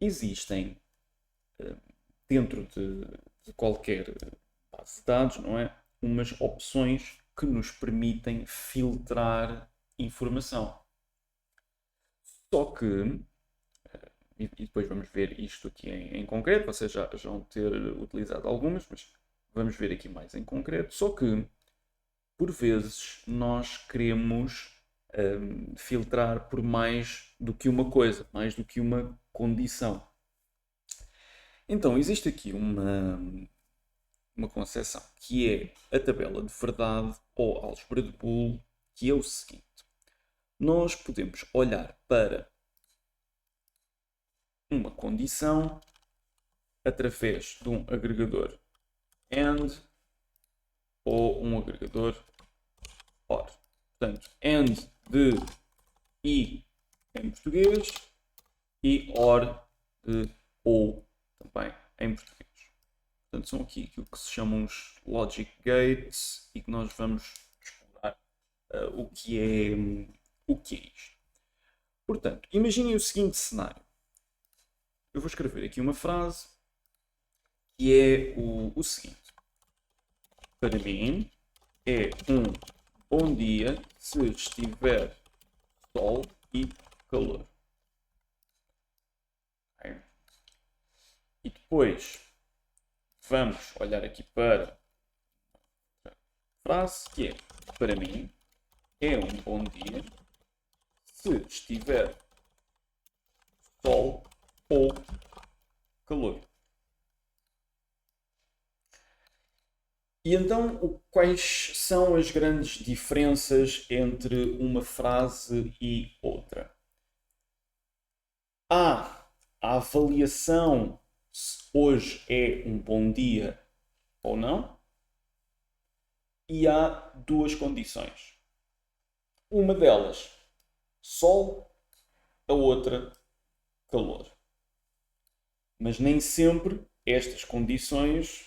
existem dentro de qualquer base de dados, não é? Umas opções que nos permitem filtrar informação. Só que, e depois vamos ver isto aqui em concreto, vocês já vão ter utilizado algumas, mas vamos ver aqui mais em concreto. Só que, por vezes, nós queremos filtrar por mais do que uma coisa, mais do que uma condição. Então, existe aqui uma concepção que é a tabela de verdade ou álgebra de Boole, que é o seguinte. Nós podemos olhar para uma condição através de um agregador AND ou um agregador OR. Portanto, AND de I em português e OR de OU também em português. Portanto, são aqui aquilo que se chamam os logic gates e que nós vamos explorar o que é isto. Portanto, imaginem o seguinte cenário. Eu vou escrever aqui uma frase que é o seguinte. Para mim, é um bom dia se estiver sol e calor. Okay? E depois vamos olhar aqui para a frase que é: para mim, é um bom dia se estiver sol ou calor. E então, quais são as grandes diferenças entre uma frase e outra? Há a avaliação se hoje é um bom dia ou não, e há duas condições. Uma delas, sol, a outra, calor. Mas nem sempre estas condições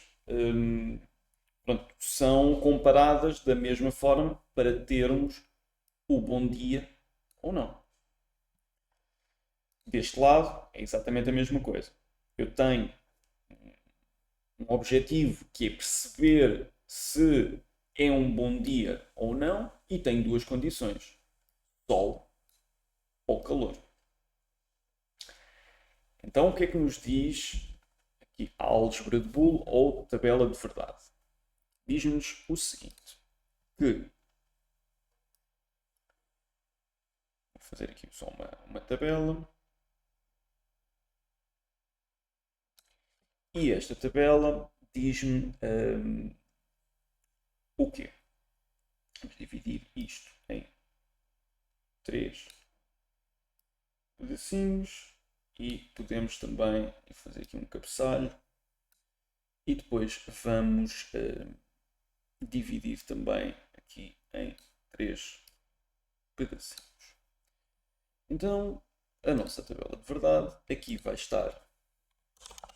são comparadas da mesma forma para termos o bom dia ou não. Deste lado é exatamente a mesma coisa. Eu tenho um objetivo que é perceber se é um bom dia ou não e tenho duas condições: sol ou calor. Então, o que é que nos diz aqui a álgebra de Boole ou tabela de verdade? Diz-nos o seguinte, que vou fazer aqui só uma tabela, e esta tabela diz-me o quê? Vamos dividir isto em 3 pedacinhos e podemos também fazer aqui um cabeçalho e depois vamos dividir também aqui em 3 pedacinhos. Então, a nossa tabela de verdade, aqui vai estar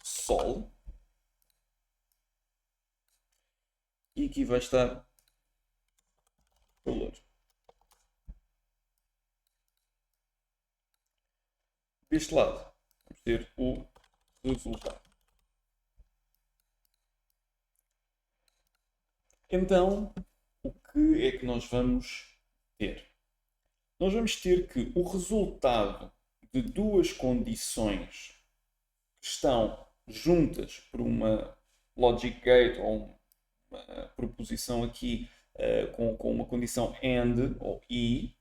Sol e aqui vai estar calor. Deste lado, vamos ter o resultado. Então, o que é que nós vamos ter? Nós vamos ter que o resultado de duas condições que estão juntas por uma logic gate ou uma proposição aqui com uma condição AND ou E,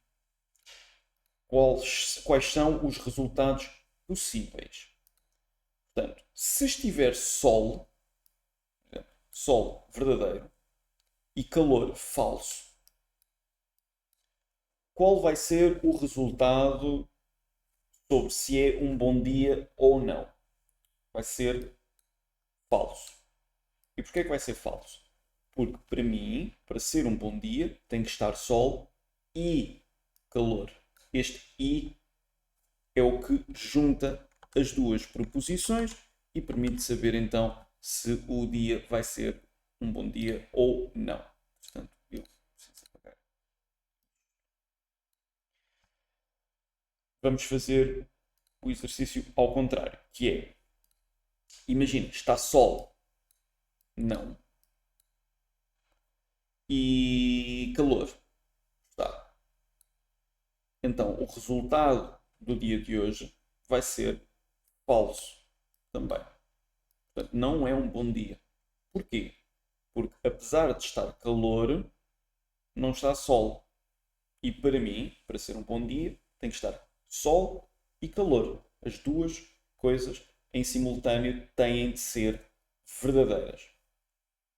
quais são os resultados possíveis. Portanto, se estiver Sol verdadeiro e calor falso, qual vai ser o resultado sobre se é um bom dia ou não? Vai ser falso. E porquê que vai ser falso? Porque para mim, para ser um bom dia, tem que estar sol e calor. Este e é o que junta as duas proposições e permite saber então se o dia vai ser um bom dia ou não. Portanto, eu preciso apagar. Vamos fazer o exercício ao contrário, que é, imagina, está sol, não, e calor, está. Então, o resultado do dia de hoje vai ser falso também. Portanto, não é um bom dia. Porquê? Porque apesar de estar calor, não está sol. E para mim, para ser um bom dia, tem que estar sol e calor. As duas coisas em simultâneo têm de ser verdadeiras.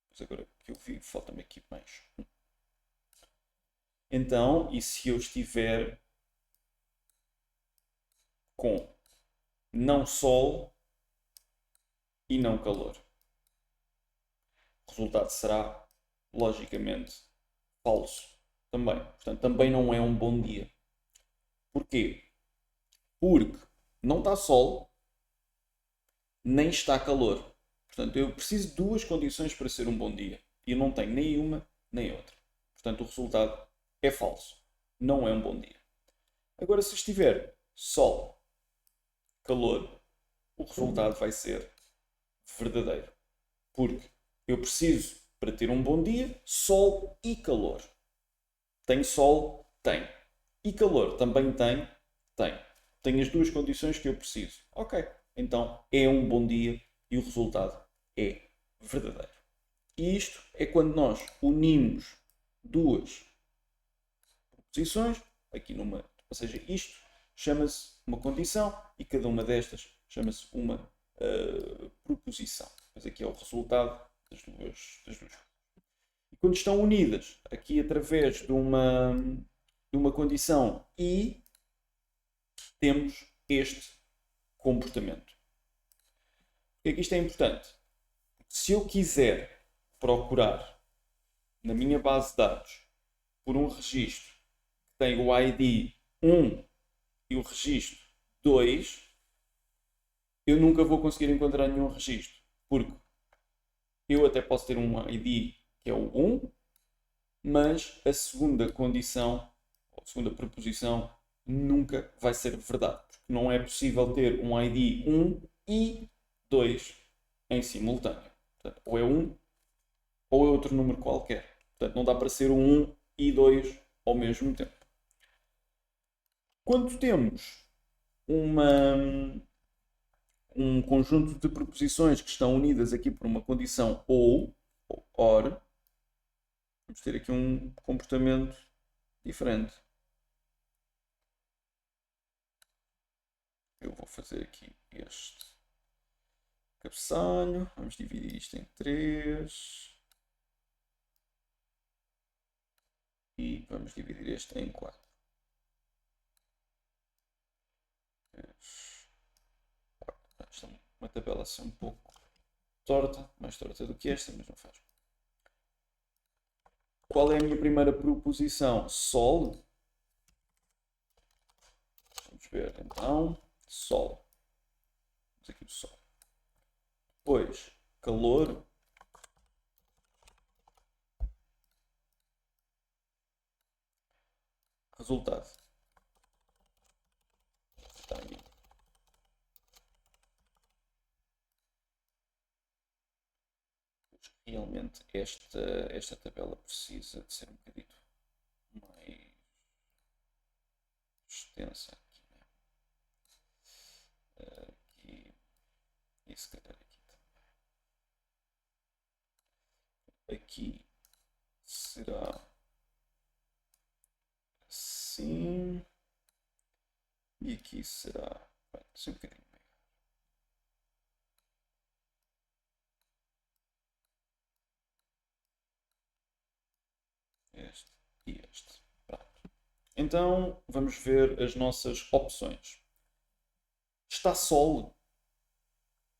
Mas agora que eu vi, falta-me aqui mais. Então, e se eu estiver com não sol e não calor? O resultado será, logicamente, falso também. Portanto, também não é um bom dia. Porquê? Porque não está sol, nem está calor. Portanto, eu preciso de duas condições para ser um bom dia. E eu não tenho nem uma, nem outra. Portanto, o resultado é falso. Não é um bom dia. Agora, se estiver sol, calor, o resultado vai ser verdadeiro. Porque eu preciso, para ter um bom dia, sol e calor. Tenho sol? Tenho. E calor? Também tenho? Tenho. Tenho as duas condições que eu preciso. Ok. Então é um bom dia e o resultado é verdadeiro. E isto é quando nós unimos duas proposições, aqui numa. Ou seja, isto chama-se uma condição e cada uma destas chama-se uma proposição. Mas aqui é o resultado das duas. E quando estão unidas aqui através de uma condição e temos este comportamento. Por que é que isto é importante? Se eu quiser procurar na minha base de dados por um registro que tem o ID 1 e o registro 2, eu nunca vou conseguir encontrar nenhum registro. Porque eu até posso ter um ID que é o 1, mas a segunda condição, ou a segunda proposição, nunca vai ser verdade. Porque não é possível ter um ID 1 e 2 em simultâneo. Portanto, ou é 1 ou é outro número qualquer. Portanto, não dá para ser um 1 e 2 ao mesmo tempo. Quando temos um conjunto de proposições que estão unidas aqui por uma condição ou or, vamos ter aqui um comportamento diferente. Eu vou fazer aqui este cabeçalho. Vamos dividir isto em 3. E vamos dividir este em 4. Esta é uma tabela assim um pouco torta, mais torta do que esta, mas não faz. Qual é a minha primeira proposição? Sol. Vamos ver então. Sol. Vamos aqui o Sol. Depois, calor. Resultado. Está aí. Realmente esta tabela precisa de ser um bocadinho mais extensa aqui, né? Aqui e se calhar aqui também. Aqui será assim e aqui será assim um bocadinho. Este e este. Pronto. Então vamos ver as nossas opções. Está sol?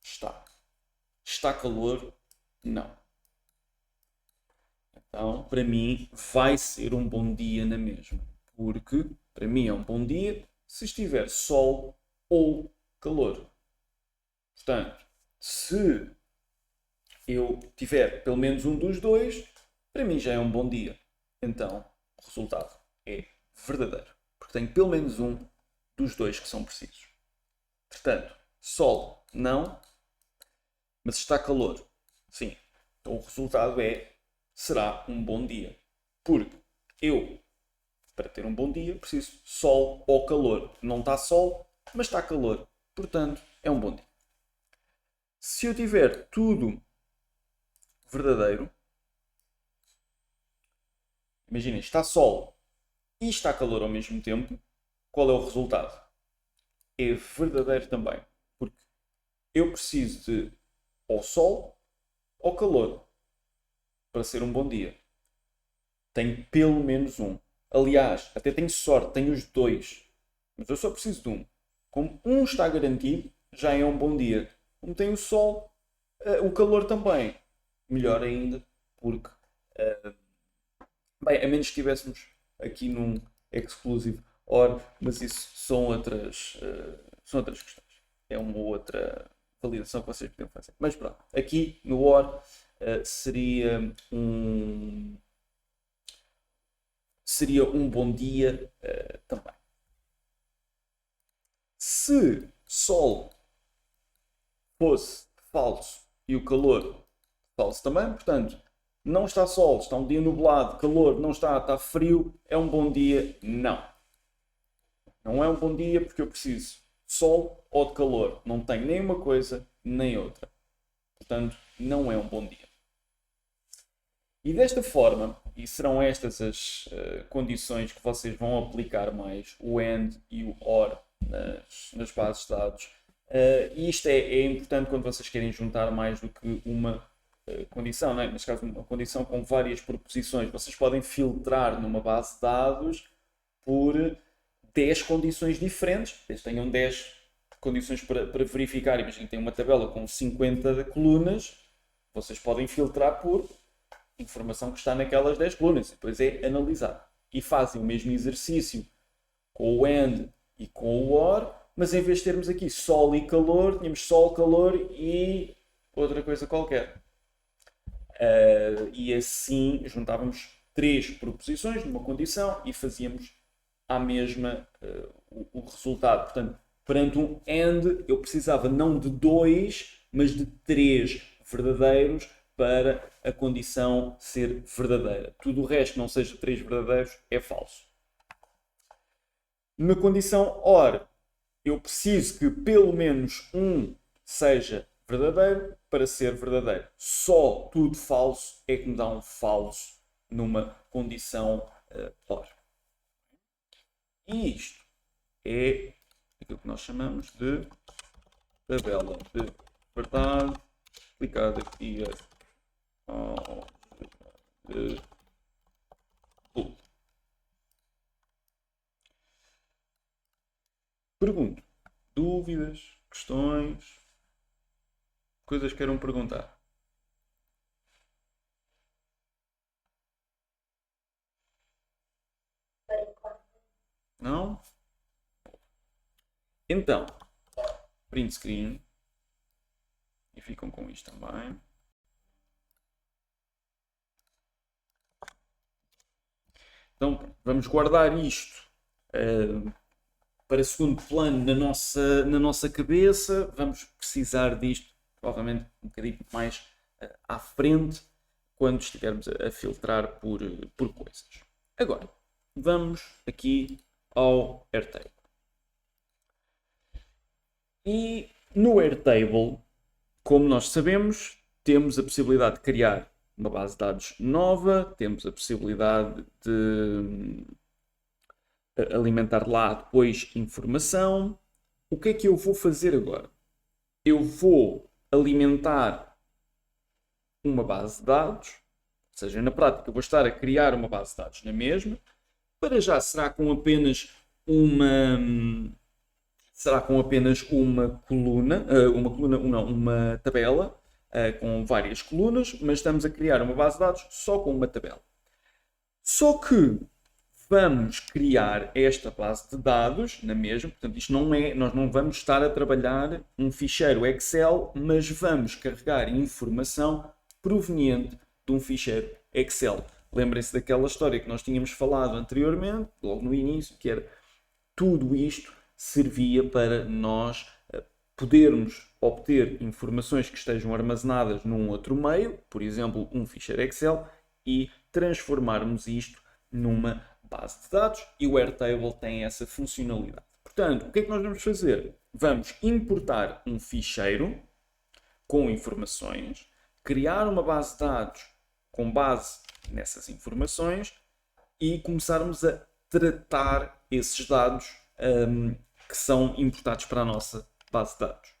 Está. Está calor? Não. Então, para mim, vai ser um bom dia na mesma. Porque, para mim, é um bom dia se estiver sol ou calor. Portanto, se eu tiver pelo menos um dos dois, para mim já é um bom dia. Então, o resultado é verdadeiro. Porque tenho pelo menos um dos dois que são precisos. Portanto, sol, não, mas está calor, sim. Então o resultado será um bom dia. Porque eu, para ter um bom dia, preciso sol ou calor. Não está sol, mas está calor. Portanto, é um bom dia. Se eu tiver tudo verdadeiro, imaginem, está sol e está calor ao mesmo tempo, qual é o resultado? É verdadeiro também. Porque eu preciso de ou sol ou calor para ser um bom dia. Tenho pelo menos um. Aliás, até tenho sorte, tenho os dois. Mas eu só preciso de um. Como um está garantido, já é um bom dia. Como tem o sol, o calor também. Melhor ainda, porque bem, a menos que estivéssemos aqui num exclusive OR, mas isso são outras questões. É uma outra validação que vocês podiam fazer. Mas pronto, aqui no OR seria um bom dia também. Se Sol fosse falso e o calor falso também, portanto, não está sol, está um dia nublado, calor, não está frio, é um bom dia? Não. Não é um bom dia porque eu preciso de sol ou de calor. Não tenho nem uma coisa nem outra. Portanto, não é um bom dia. E desta forma, e serão estas as condições que vocês vão aplicar mais, o AND e o OR nas bases de dados. E isto é importante quando vocês querem juntar mais do que uma condição, não é? Neste caso, uma condição com várias proposições. Vocês podem filtrar numa base de dados por 10 condições diferentes. Eles tenham 10 condições para verificar. Imaginem que tem uma tabela com 50 colunas. Vocês podem filtrar por informação que está naquelas 10 colunas. E depois é analisar. E fazem o mesmo exercício com o AND e com o OR, mas em vez de termos aqui sol e calor, tínhamos sol, calor e outra coisa qualquer. E assim juntávamos 3 proposições numa condição e fazíamos à mesma o resultado. Portanto, perante um AND, eu precisava não de 2, mas de 3 verdadeiros para a condição ser verdadeira. Tudo o resto que não seja 3 verdadeiros é falso. Na condição OR, eu preciso que pelo menos um seja verdadeiro para ser verdadeiro. Só tudo falso é que me dá um falso numa condição OR. E isto é aquilo que nós chamamos de tabela de verdade aplicada aqui ao de bool. Pergunto. Dúvidas, questões, coisas que queiram perguntar? Não? Então, print screen. E ficam com isto também. Então, vamos guardar isto para segundo plano na nossa cabeça. Vamos precisar disto, provavelmente, um bocadinho mais à frente, quando estivermos a filtrar por coisas. Agora, vamos aqui ao Airtable. E no Airtable, como nós sabemos, temos a possibilidade de criar uma base de dados nova, temos a possibilidade de alimentar lá depois informação. O que é que eu vou fazer agora? Eu vou alimentar uma base de dados, ou seja, na prática eu vou estar a criar uma base de dados na mesma. Para já será com apenas uma tabela com várias colunas, mas estamos a criar uma base de dados só com uma tabela. Só que vamos criar esta base de dados na mesma, portanto isto nós não vamos estar a trabalhar um ficheiro Excel, mas vamos carregar informação proveniente de um ficheiro Excel. Lembrem-se daquela história que nós tínhamos falado anteriormente, logo no início, que era tudo isto servia para nós podermos obter informações que estejam armazenadas num outro meio, por exemplo, um ficheiro Excel, e transformarmos isto numa base de dados, e o Airtable tem essa funcionalidade. Portanto, o que é que nós vamos fazer? Vamos importar um ficheiro com informações, criar uma base de dados com base nessas informações e começarmos a tratar esses dados que são importados para a nossa base de dados.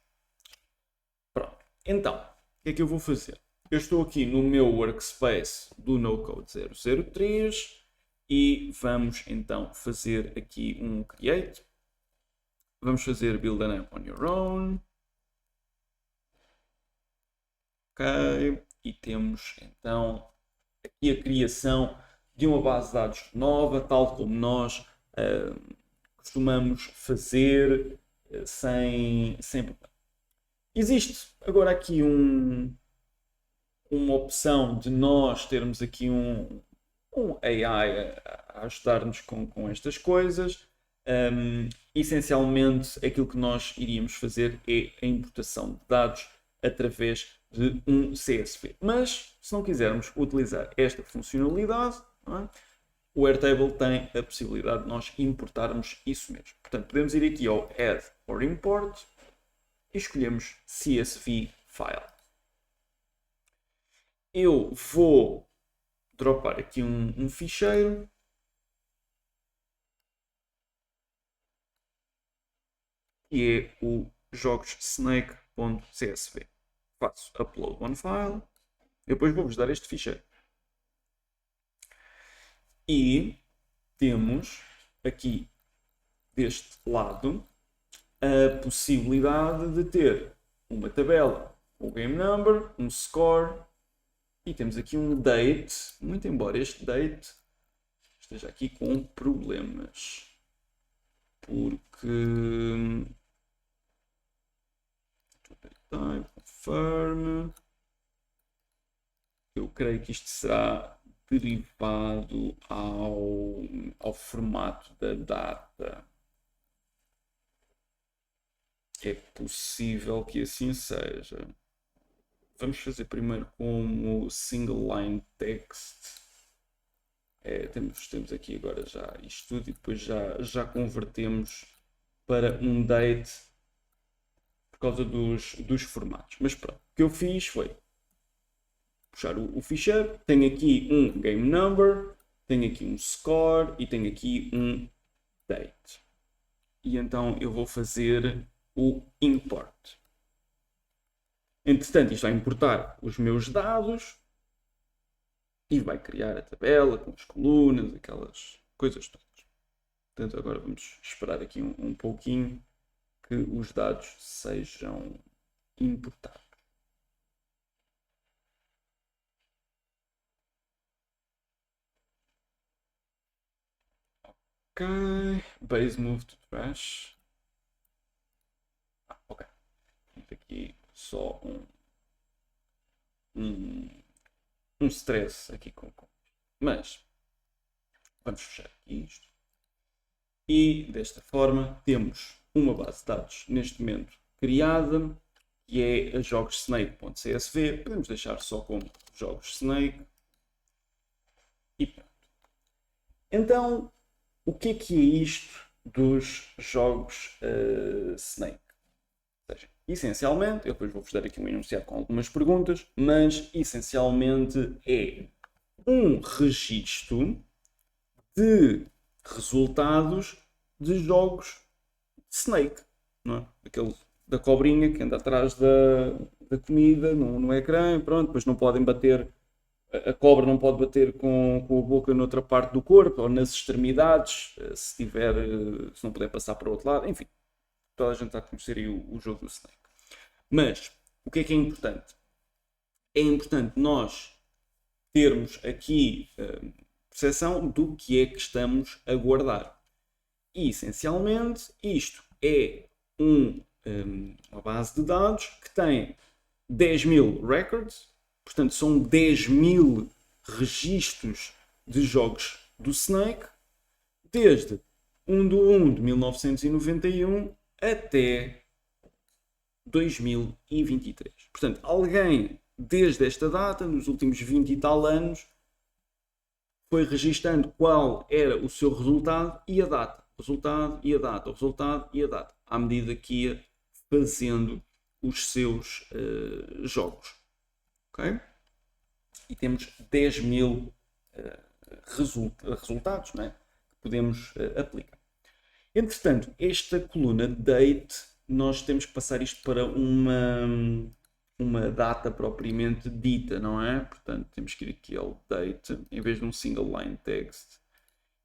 Pronto. Então, o que é que eu vou fazer? Eu estou aqui no meu workspace do NoCode 003 e vamos então fazer aqui um create. Vamos fazer build an app on your own. Ok. E temos então aqui a criação de uma base de dados nova, tal como nós costumamos fazer sem problema. Existe agora aqui uma opção de nós termos aqui um AI a ajudar-nos com estas coisas. Essencialmente, aquilo que nós iríamos fazer é a importação de dados através de um CSV. Mas, se não quisermos utilizar esta funcionalidade, não é? O Airtable tem a possibilidade de nós importarmos isso mesmo. Portanto, podemos ir aqui ao Add or Import e escolhemos CSV File. Eu vou dropar aqui um ficheiro. Que é o jogos.snake.csv. Faço upload one file. Depois vou-vos dar este ficheiro. E temos aqui deste lado a possibilidade de ter uma tabela, o game number, um score e temos aqui um date, muito embora este date esteja aqui com problemas. Porque confirm. Eu creio que isto será derivado ao formato da data. É possível que assim seja. Vamos fazer primeiro como single line text. Temos aqui agora já isto tudo e depois já convertemos para um date por causa dos formatos. Mas pronto, o que eu fiz foi puxar o ficheiro, tenho aqui um game number, tenho aqui um score e tenho aqui um date. E então eu vou fazer o import. Entretanto, isto vai importar os meus dados e vai criar a tabela com as colunas, aquelas coisas todas. Portanto, agora vamos esperar aqui um pouquinho que os dados sejam importados. Ok, base move to trash. Ok. Aqui só um stress aqui mas vamos fechar aqui isto e desta forma temos uma base de dados neste momento criada que é a jogos.snake.csv. Podemos deixar só como jogos.snake e pronto. Então, o que é isto dos jogos Snake? Ou seja, essencialmente, eu depois vou-vos dar aqui um enunciado com algumas perguntas, mas essencialmente é um registro de resultados de jogos Snake, não é? Aquele da cobrinha que anda atrás da comida no ecrã, pronto, depois não podem bater, a cobra não pode bater com a boca noutra parte do corpo ou nas extremidades, se não puder passar para o outro lado, enfim, toda a gente está a conhecer aí o jogo do Snake. Mas, o que é importante? É importante nós termos aqui percepção do que é que estamos a guardar. E, essencialmente, isto é uma base de dados que tem 10.000 records, portanto, são 10.000 registros de jogos do Snake, desde 1/1 de 1991 até 2023. Portanto, alguém desde esta data, nos últimos 20 e tal anos, foi registando qual era o seu resultado e a data. Resultado e a data, o resultado e a data. À medida que ia fazendo os seus jogos. Ok? E temos 10 mil resultados, não é? Que podemos aplicar. Entretanto, esta coluna date, nós temos que passar isto para uma data propriamente dita, não é? Portanto, temos que ir aqui ao date, em vez de um single line text,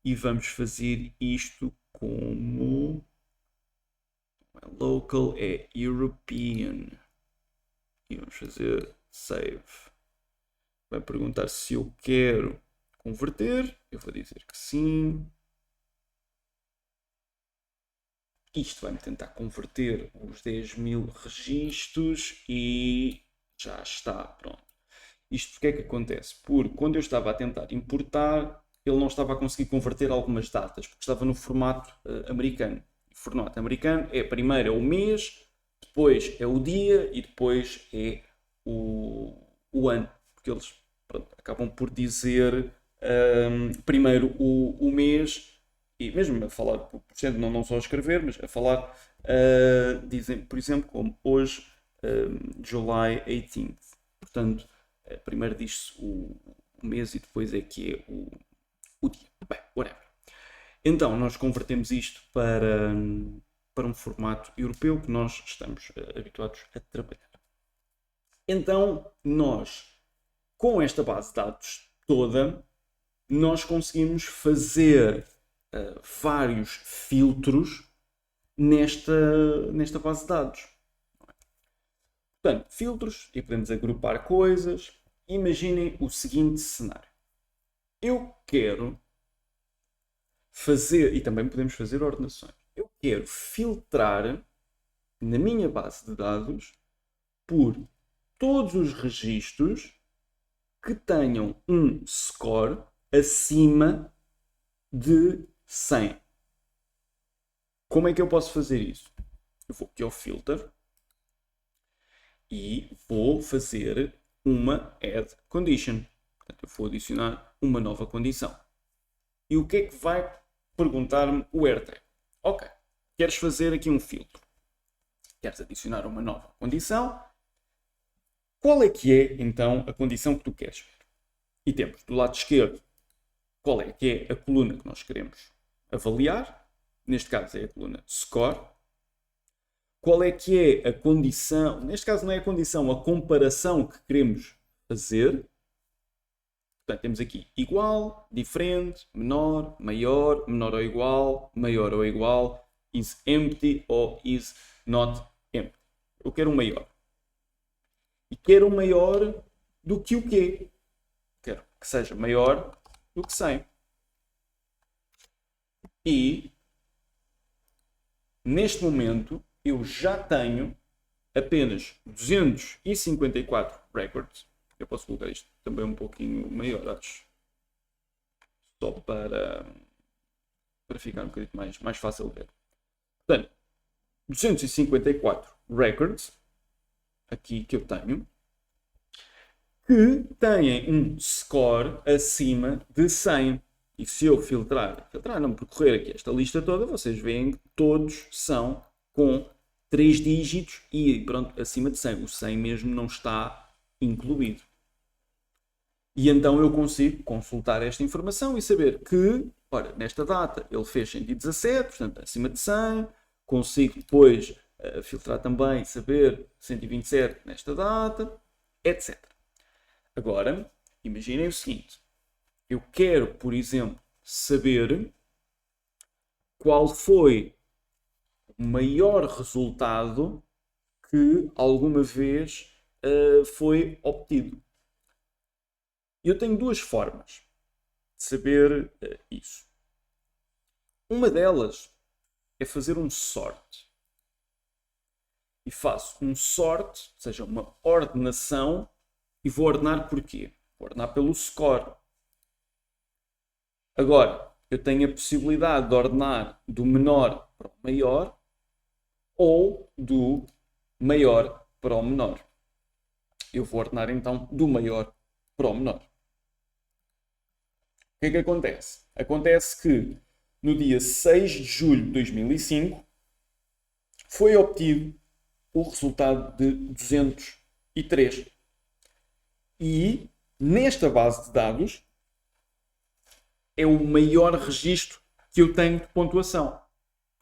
e vamos fazer isto como não é local, é European. E vamos fazer save. Vai perguntar se eu quero converter, eu vou dizer que sim. Isto vai-me tentar converter os 10 mil registros e já está, pronto. Isto porque é que acontece? Porque quando eu estava a tentar importar, ele não estava a conseguir converter algumas datas, porque estava no formato americano. O formato americano é primeiro é o mês, depois é o dia e depois é o ano. Porque eles acabam por dizer primeiro o mês. E mesmo a falar, por cento, não só a escrever, mas a falar, dizem, por exemplo, como hoje, July 18th. Portanto, primeiro diz-se o mês e depois é que é o dia. Bem, whatever. Então, nós convertemos isto para um formato europeu que nós estamos habituados a trabalhar. Então, nós, com esta base de dados toda, nós conseguimos fazer vários filtros nesta base de dados. Portanto, filtros, e podemos agrupar coisas. Imaginem o seguinte cenário. Eu quero fazer, e também podemos fazer ordenações. Eu quero filtrar na minha base de dados por todos os registros que tenham um score acima de 100. Como é que eu posso fazer isso? Eu vou aqui ao filter e vou fazer uma add condition. Portanto, eu vou adicionar uma nova condição. E o que é que vai perguntar-me o AirTag? Ok, queres fazer aqui um filtro. Queres adicionar uma nova condição. Qual é que é, então, a condição que tu queres ver? E temos do lado esquerdo qual é que é a coluna que nós queremos avaliar. Neste caso é a coluna score. Qual é que é a condição, neste caso não é a condição, a comparação que queremos fazer. Portanto, temos aqui igual, diferente, menor, maior, menor ou igual, maior ou igual, is empty ou is not empty. Eu quero um maior. E quero um maior do que o quê? Quero que seja maior do que 100. E, neste momento, eu já tenho apenas 254 records. Eu posso colocar isto também um pouquinho maior, acho. Só para ficar um bocadinho mais fácil de ver. Portanto, 254 records, aqui que eu tenho, que têm um score acima de 100. E se eu filtrar, não percorrer aqui esta lista toda, vocês veem que todos são com 3 dígitos e pronto, acima de 100. O 100 mesmo não está incluído. E então eu consigo consultar esta informação e saber que, ora, nesta data ele fez 117, portanto acima de 100. Consigo depois filtrar também e saber 127 nesta data, etc. Agora, imaginem o seguinte. Eu quero, por exemplo, saber qual foi o maior resultado que alguma vez foi obtido. Eu tenho duas formas de saber isso. Uma delas é fazer um sort. E faço um sort, ou seja, uma ordenação, e vou ordenar por quê? Vou ordenar pelo score. Agora, eu tenho a possibilidade de ordenar do menor para o maior ou do maior para o menor. Eu vou ordenar então do maior para o menor. O que é que acontece? Acontece que no dia 6 de julho de 2005 foi obtido o resultado de 203. E nesta base de dados é o maior registro que eu tenho de pontuação.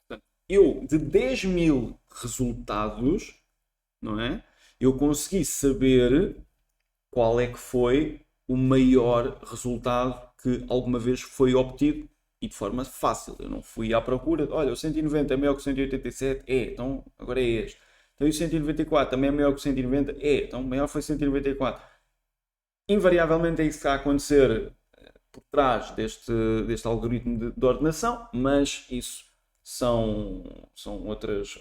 Portanto, eu, de 10.000 resultados, não é? Eu consegui saber qual é que foi o maior resultado que alguma vez foi obtido e de forma fácil. Eu não fui à procura de, olha, o 190 é maior que o 187? É, então agora é este. Então o 194 também é maior que o 190? É, então o maior foi 194. Invariavelmente é isso que está a acontecer por trás deste algoritmo de ordenação, mas isso são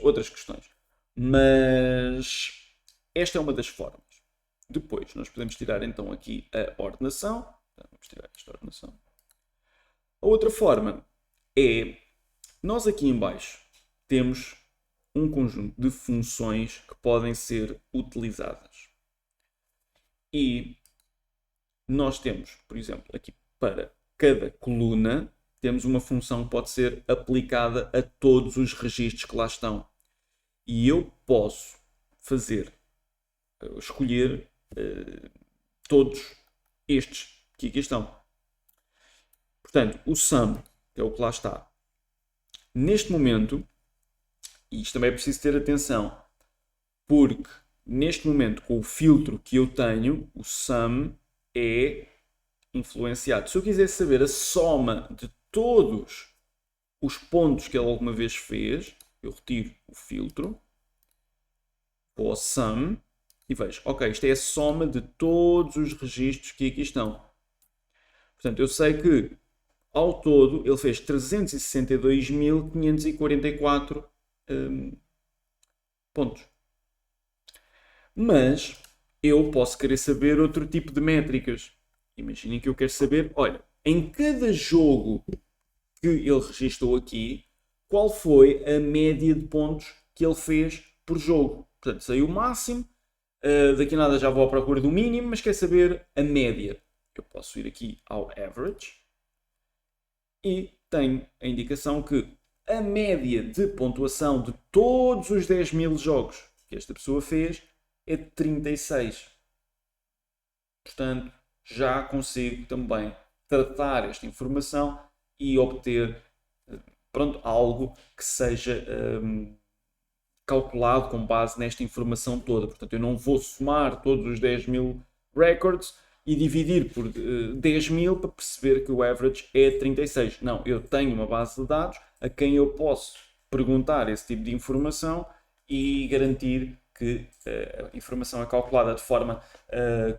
outras questões. Mas esta é uma das formas. Depois, nós podemos tirar então aqui a ordenação. Vamos tirar esta ordenação. A outra forma é, nós aqui em baixo temos um conjunto de funções que podem ser utilizadas. E nós temos, por exemplo, aqui para cada coluna, temos uma função que pode ser aplicada a todos os registros que lá estão. E eu posso escolher todos estes que aqui estão. Portanto, o sum, que é o que lá está. Neste momento, e isto também é preciso ter atenção, porque neste momento, com o filtro que eu tenho, o sum é influenciado. Se eu quiser saber a soma de todos os pontos que ele alguma vez fez, eu retiro o filtro, vou ao sum e vejo, ok, isto é a soma de todos os registros que aqui estão. Portanto, eu sei que ao todo ele fez 362.544 pontos. Mas eu posso querer saber outro tipo de métricas. Imaginem que eu quero saber, olha, em cada jogo que ele registrou aqui, qual foi a média de pontos que ele fez por jogo. Portanto, sei o máximo, daqui a nada já vou à procura do mínimo, mas quero saber a média. Eu posso ir aqui ao average e tenho a indicação que a média de pontuação de todos os 10.000 jogos que esta pessoa fez é de 36. Portanto, já consigo também tratar esta informação e obter algo que seja calculado com base nesta informação toda. Portanto, eu não vou somar todos os 10.000 records e dividir por 10.000 para perceber que o average é 36. Não, eu tenho uma base de dados a quem eu posso perguntar esse tipo de informação e garantir que a informação é calculada de forma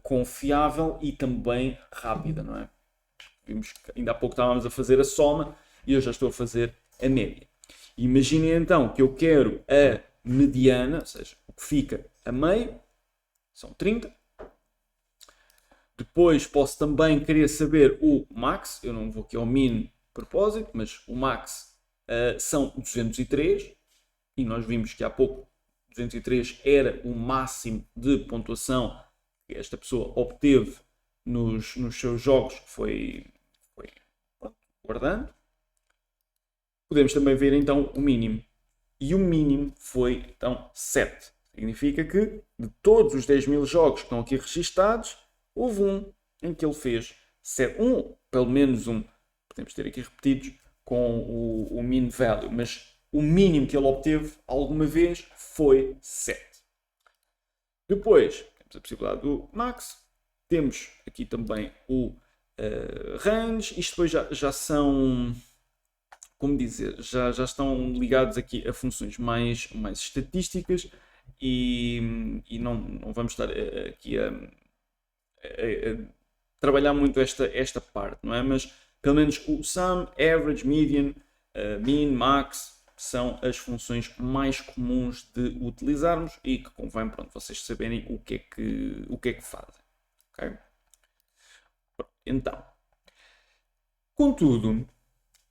confiável e também rápida, não é? Vimos que ainda há pouco estávamos a fazer a soma e eu já estou a fazer a média. Imaginem então que eu quero a mediana, ou seja, o que fica a meio, são 30. Depois posso também querer saber o max, eu não vou aqui ao min propósito, mas o max são 203 e nós vimos que há pouco 203 era o máximo de pontuação que esta pessoa obteve nos seus jogos que foi guardando. Podemos também ver então o mínimo. E o mínimo foi então 7. Significa que de todos os 10.000 jogos que estão aqui registados, houve um em que ele fez 7. Pelo menos um. Podemos ter aqui repetidos com o mean value, mas o mínimo que ele obteve alguma vez foi 7. Depois, temos a possibilidade do max. Temos aqui também o range. Isto depois já são, como dizer, já estão ligados aqui a funções mais estatísticas e não vamos estar aqui a trabalhar muito esta parte, não é? Mas pelo menos o sum, average, median, mean, max são as funções mais comuns de utilizarmos e que convém, vocês saberem o que é que fazem. Okay? Então, contudo,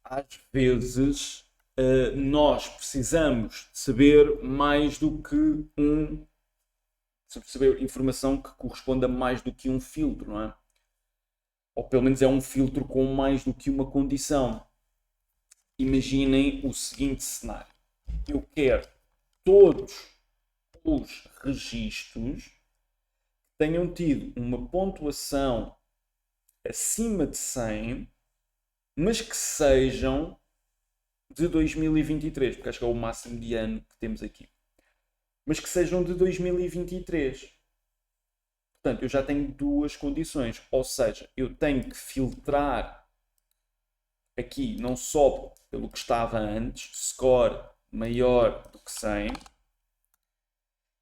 às vezes nós precisamos de saber mais do que saber informação que corresponde a mais do que um filtro, não é? Ou pelo menos é um filtro com mais do que uma condição. Imaginem o seguinte cenário. Eu quero todos os registros que tenham tido uma pontuação acima de 100, mas que sejam de 2023, porque acho que é o máximo de ano que temos aqui. Mas que sejam de 2023. Portanto, eu já tenho duas condições. Ou seja, eu tenho que filtrar aqui não só pelo que estava antes, score maior do que 100,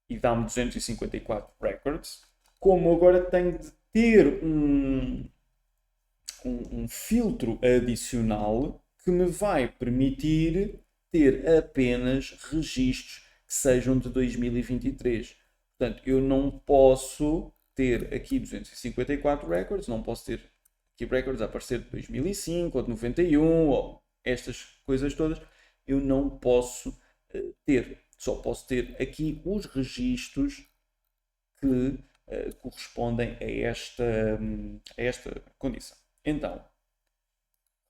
e dá-me 254 records, como agora tenho de ter um filtro adicional que me vai permitir ter apenas registros que sejam de 2023. Portanto, eu não posso ter aqui 254 records, não posso ter aqui records a aparecer de 2005 ou de 91 ou estas coisas todas. Eu não posso ter. Só posso ter aqui os registros que correspondem a esta condição. Então,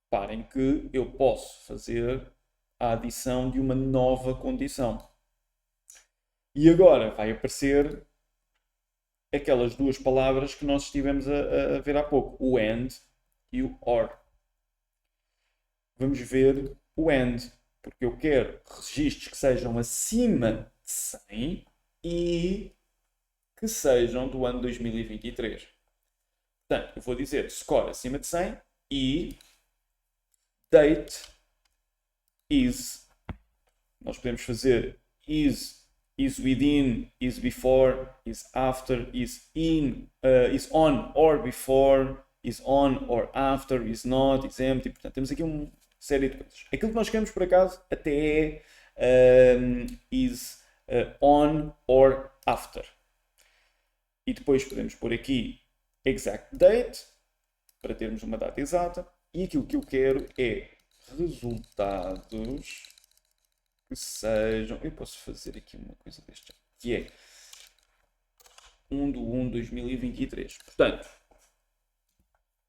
reparem que eu posso fazer a adição de uma nova condição. E agora vai aparecer aquelas duas palavras que nós estivemos a ver há pouco, o AND e o OR. Vamos ver o AND, porque eu quero registros que sejam acima de 100 e que sejam do ano 2023. Portanto, eu vou dizer score acima de 100 e date is. Nós podemos fazer is within, is before, is after, is on or before, is on or after, is not, is empty. Portanto, temos aqui uma série de coisas. Aquilo que nós queremos, por acaso, até é is on or after. E depois podemos pôr aqui exact date, para termos uma data exata. E aquilo que eu quero é resultados que sejam... Eu posso fazer aqui uma coisa deste tipo, que é 1/1/2023. Portanto,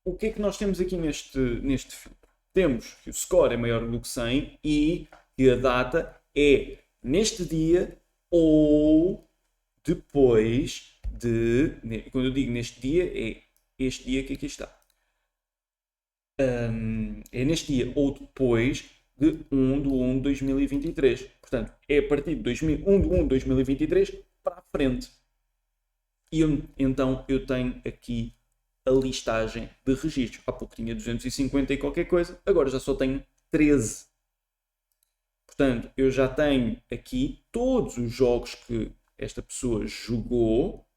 o que é que nós temos aqui neste filtro? Temos que o score é maior do que 100 e que a data é neste dia ou depois de... Quando eu digo neste dia, é este dia que aqui está. É neste dia ou depois de 1/1/2023. Portanto, é a partir de 1/1/2023 para a frente. E então eu tenho aqui a listagem de registros. Há pouco tinha 250 e qualquer coisa, agora já só tenho 13. Portanto, eu já tenho aqui todos os jogos que esta pessoa jogou,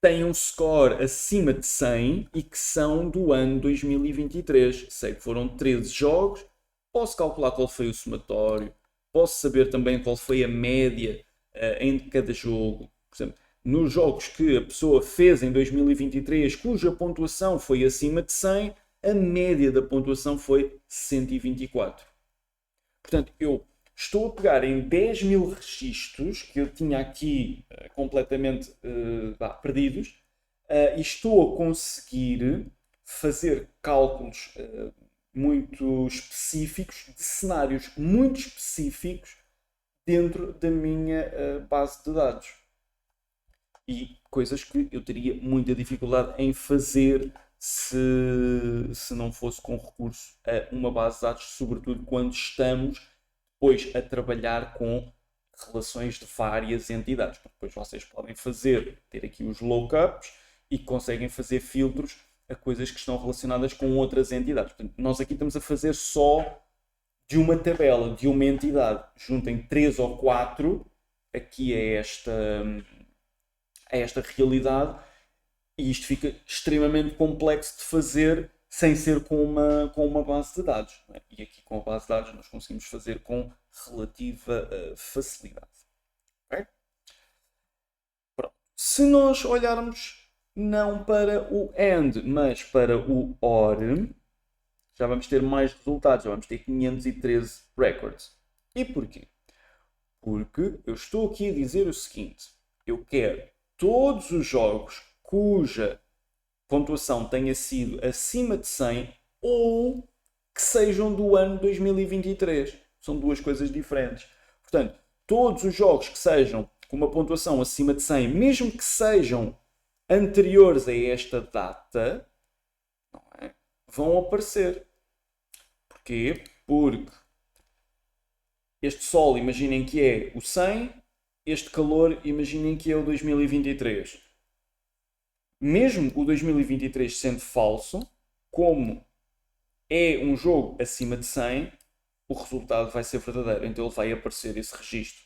têm um score acima de 100 e que são do ano 2023. Sei que foram 13 jogos, posso calcular qual foi o somatório, posso saber também qual foi a média em cada jogo. Por exemplo, nos jogos que a pessoa fez em 2023, cuja pontuação foi acima de 100, a média da pontuação foi 124. Portanto, eu estou a pegar em 10.000 registros que eu tinha aqui completamente perdidos e estou a conseguir fazer cálculos muito específicos, de cenários muito específicos dentro da minha base de dados. E coisas que eu teria muita dificuldade em fazer se não fosse com recurso a uma base de dados, sobretudo quando estamos depois a trabalhar com relações de várias entidades. Depois vocês podem ter aqui os lookups e conseguem fazer filtros a coisas que estão relacionadas com outras entidades. Portanto, nós aqui estamos a fazer só de uma tabela, de uma entidade. Juntem 3 ou 4 aqui a esta realidade e isto fica extremamente complexo de fazer sem ser com uma base de dados. Não é? E aqui com a base de dados nós conseguimos fazer com relativa facilidade. Okay? Pronto. Se nós olharmos não para o AND, mas para o OR, já vamos ter mais resultados, já vamos ter 513 records. E porquê? Porque eu estou aqui a dizer o seguinte: eu quero todos os jogos cuja pontuação tenha sido acima de 100 ou que sejam do ano 2023. São duas coisas diferentes. Portanto, todos os jogos que sejam com uma pontuação acima de 100, mesmo que sejam anteriores a esta data, não é? Vão aparecer. Porquê? Porque este sol, imaginem que é o 100, este calor, imaginem que é o 2023. Mesmo o 2023 sendo falso, como é um jogo acima de 100, o resultado vai ser verdadeiro. Então ele vai aparecer esse registro.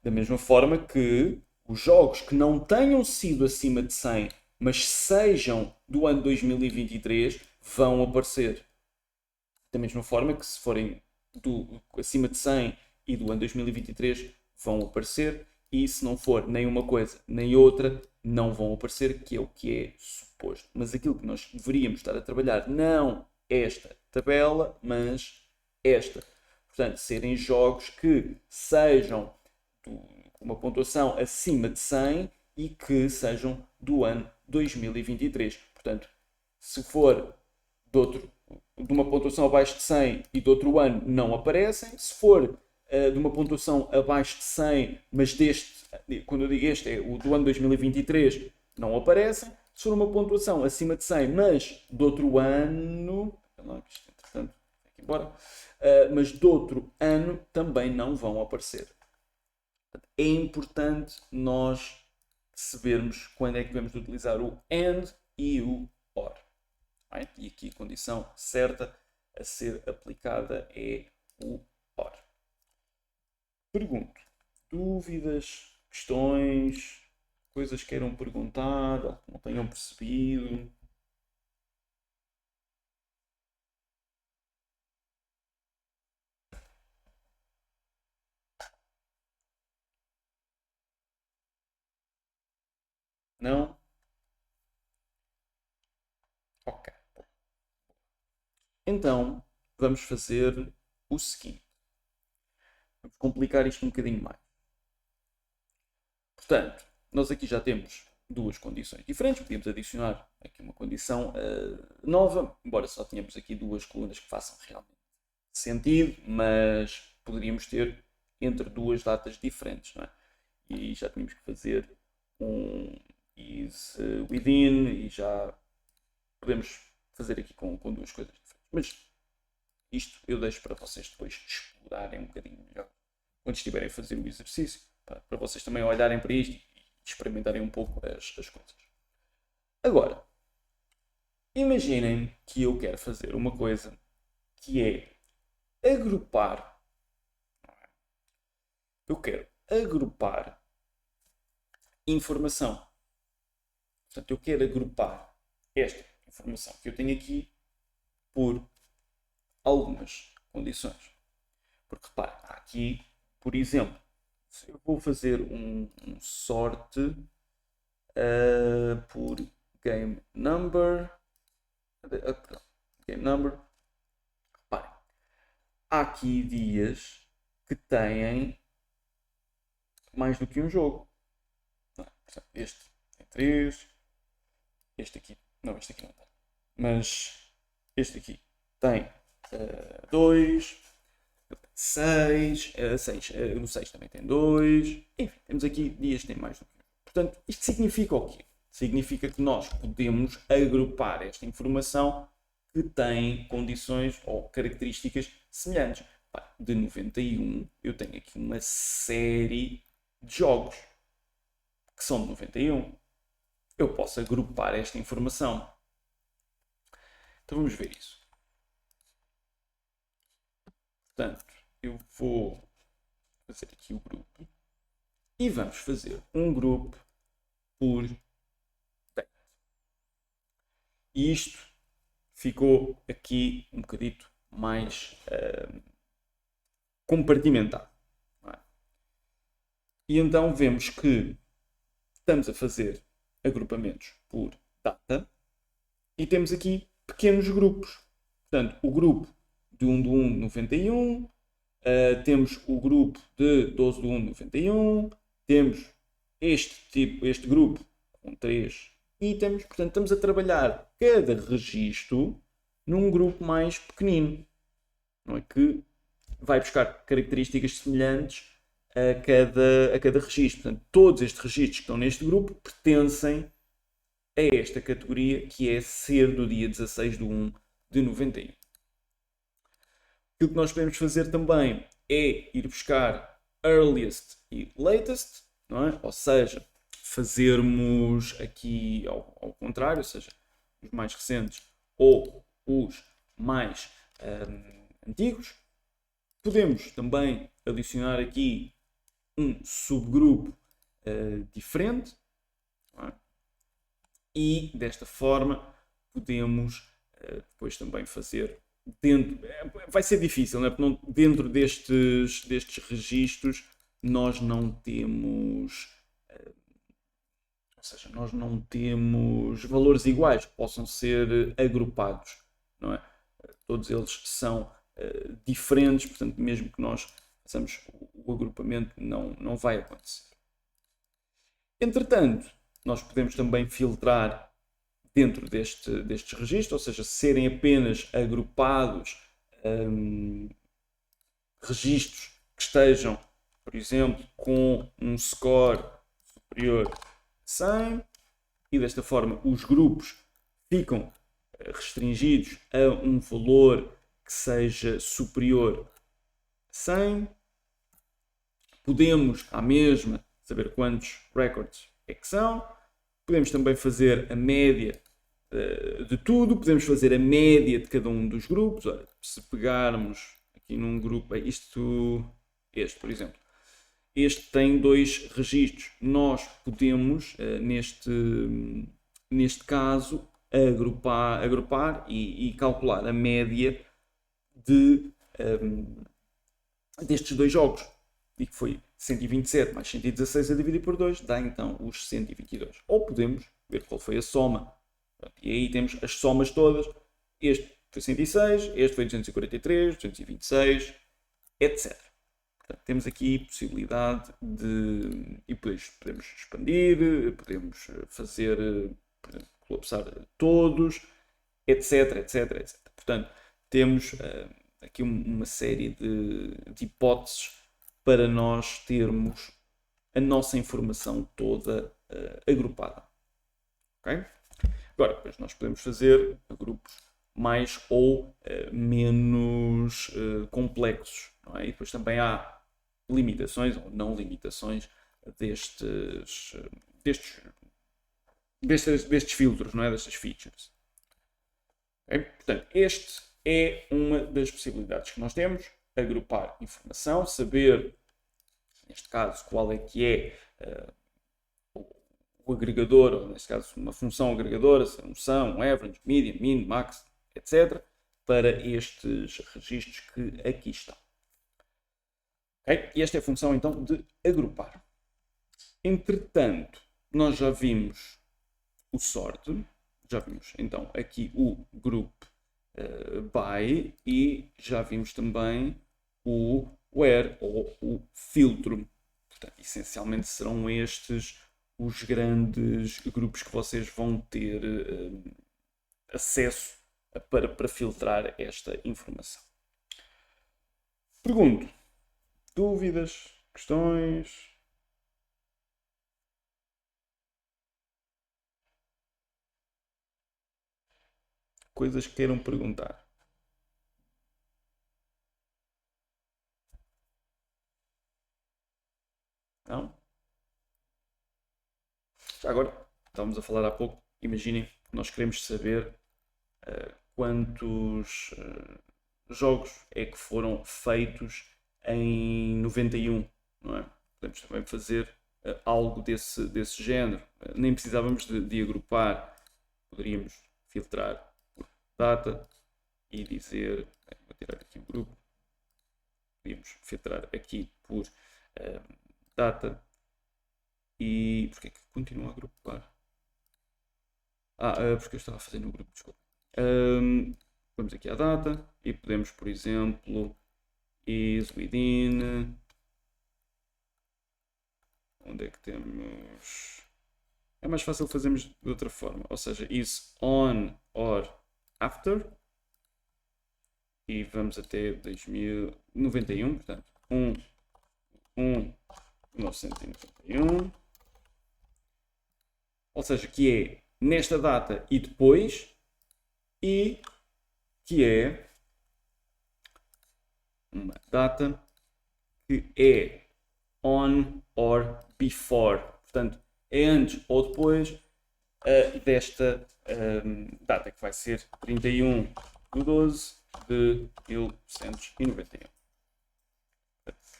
Da mesma forma que os jogos que não tenham sido acima de 100, mas sejam do ano 2023, vão aparecer. Da mesma forma que se forem acima de 100 e do ano 2023, vão aparecer. E se não for nem uma coisa nem outra, não vão aparecer, que é o que é suposto. Mas aquilo que nós deveríamos estar a trabalhar, não esta tabela, mas esta. Portanto, serem jogos que sejam com uma pontuação acima de 100 e que sejam do ano 2023. Portanto, se for de uma pontuação abaixo de 100 e de outro ano, não aparecem. Se for de uma pontuação abaixo de 100, mas deste, quando eu digo este, é o do ano 2023, não aparecem. Se for uma pontuação acima de 100, mas de outro ano, entretanto, aqui embora, mas de outro ano também não vão aparecer. É importante nós sabermos quando é que devemos utilizar o AND e o OR. Right? E aqui a condição certa a ser aplicada é o OR. Pergunto. Dúvidas, questões, coisas que queiram perguntar, algo que não tenham percebido? Não? Ok. Então, vamos fazer o seguinte. Vamos complicar isto um bocadinho mais. Portanto, nós aqui já temos duas condições diferentes. Podíamos adicionar aqui uma condição nova, embora só tenhamos aqui duas colunas que façam realmente sentido, mas poderíamos ter entre duas datas diferentes, não é? E já tínhamos que fazer um is within e já podemos fazer aqui com duas coisas diferentes. Mas isto eu deixo para vocês depois explorarem um bocadinho melhor quando estiverem a fazer o exercício, para vocês também olharem para isto e experimentarem um pouco as coisas. Agora, imaginem que eu quero fazer uma coisa que é agrupar. Eu quero agrupar informação. Portanto, eu quero agrupar esta informação que eu tenho aqui por algumas condições. Porque repare, aqui, por exemplo, eu vou fazer um sorte por game number. Game number. Reparem, há aqui dias que têm mais do que um jogo. Este tem 3. Este aqui. Não, este aqui não tem. Mas este aqui tem 2. 6. 6. No 6 também tem 2. Enfim, temos aqui dias que têm mais do que um. Portanto, isto significa o quê? Significa que nós podemos agrupar esta informação que tem condições ou características semelhantes. De 91, eu tenho aqui uma série de jogos que são de 91. Eu posso agrupar esta informação. Então vamos ver isso. Portanto, eu vou fazer aqui o grupo e vamos fazer um grupo por date. E isto ficou aqui um bocadito mais compartimentado. É? E então vemos que estamos a fazer agrupamentos por data e temos aqui pequenos grupos. Portanto, o grupo de 1 de 1 de 91, temos o grupo de 12 de 1 de 91, temos este grupo com 3 itens, portanto estamos a trabalhar cada registro num grupo mais pequenino, não é? Que vai buscar características semelhantes a cada registro. Portanto, todos estes registros que estão neste grupo pertencem a esta categoria, que é ser do dia 16 de 1 de 91. Aquilo que nós podemos fazer também é ir buscar earliest e latest, não é? Ou seja, fazermos aqui ao contrário, ou seja, os mais recentes ou os mais antigos. Podemos também adicionar aqui um subgrupo diferente, não é? E desta forma podemos depois também fazer dentro. Vai ser difícil, não é? Porque dentro destes registros nós não temos. Ou seja, nós não temos valores iguais que possam ser agrupados, não é? Todos eles são diferentes, portanto, mesmo que nós façamos o agrupamento, não vai acontecer. Entretanto, nós podemos também filtrar dentro destes registros, ou seja, serem apenas agrupados registros que estejam, por exemplo, com um score superior a 100, e desta forma os grupos ficam restringidos a um valor que seja superior a 100. Podemos, à mesma, saber quantos records é que são. Podemos também fazer a média de tudo. Podemos fazer a média de cada um dos grupos. Olha, se pegarmos aqui num grupo, este, por exemplo, este tem 2 registros. Nós podemos, neste caso, agrupar e calcular a média destes 2 jogos. E que foi 127 mais 116 a dividir por 2, dá então os 122. Ou podemos ver qual foi a soma. E aí temos as somas todas. Este foi 106, este foi 243, 226, etc. Portanto, temos aqui possibilidade de... E depois podemos expandir, podemos fazer, podemos colapsar todos, etc, etc, etc. Portanto, temos aqui uma série de hipóteses para nós termos a nossa informação toda agrupada. Okay? Agora, depois nós podemos fazer grupos mais ou menos complexos. Não é? E depois também há limitações ou não limitações destes filtros, não é? Destas features. Okay? Portanto, este é uma das possibilidades que nós temos. Agrupar informação, saber, neste caso, qual é que é o agregador, ou neste caso uma função agregadora, se é um sum, um average, median, min, max, etc., para estes registros que aqui estão. Okay? E esta é a função então de agrupar. Entretanto, nós já vimos o sort, já vimos então aqui o group by e já vimos também o where ou o filtro. Portanto, essencialmente serão estes os grandes grupos que vocês vão ter acesso para filtrar esta informação. Pergunto, dúvidas, questões? Coisas que queiram perguntar? Não? Já agora, estávamos a falar há pouco, imaginem que nós queremos saber quantos jogos é que foram feitos em 91, não é? Podemos também fazer algo desse género. Nem precisávamos de agrupar, poderíamos filtrar por data e dizer, vou tirar aqui o grupo, podíamos filtrar aqui por data. E porquê é que continua a agrupar? Porque eu estava a fazer no grupo, desculpa. Vamos aqui à data e podemos, por exemplo, is within. Onde é que temos? É mais fácil fazermos de outra forma, ou seja, is on or after. E vamos até 2091, portanto, 1991. Ou seja, que é nesta data e depois, e que é uma data que é on or before. Portanto, é antes ou depois desta data, que vai ser 31/12/1991.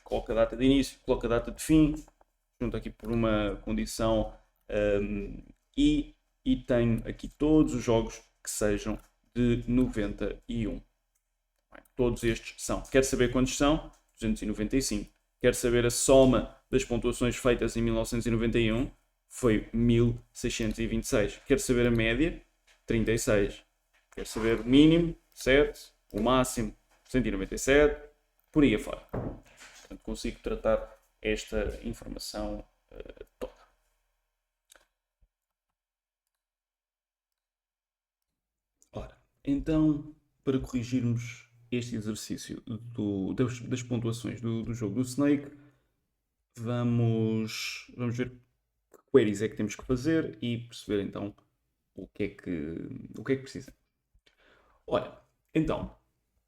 Coloca a data de início, coloca a data de fim, junto aqui por uma condição e tenho aqui todos os jogos que sejam de 91. Todos estes são. Quer saber quantos são? 295. Quer saber a soma das pontuações feitas em 1991? Foi 1626. Quer saber a média? 36. Quer saber o mínimo? 7. O máximo? 197. Por aí afora. Portanto, consigo tratar esta informação toda. Ora, então, para corrigirmos este exercício das pontuações do jogo do Snake, vamos ver que queries é que temos que fazer e perceber então o que é que precisa. Ora, então,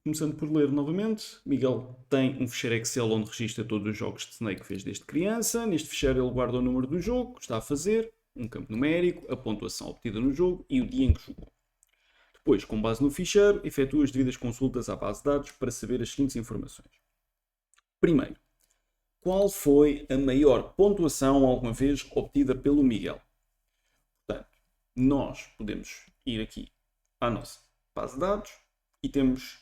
começando por ler novamente, Miguel tem um ficheiro Excel onde registra todos os jogos de Snake que fez desde criança. Neste ficheiro ele guarda o número do jogo que está a fazer, um campo numérico, a pontuação obtida no jogo e o dia em que jogou. Depois, com base no ficheiro, efetua as devidas consultas à base de dados para saber as seguintes informações. Primeiro, qual foi a maior pontuação alguma vez obtida pelo Miguel? Portanto, nós podemos ir aqui à nossa base de dados e temos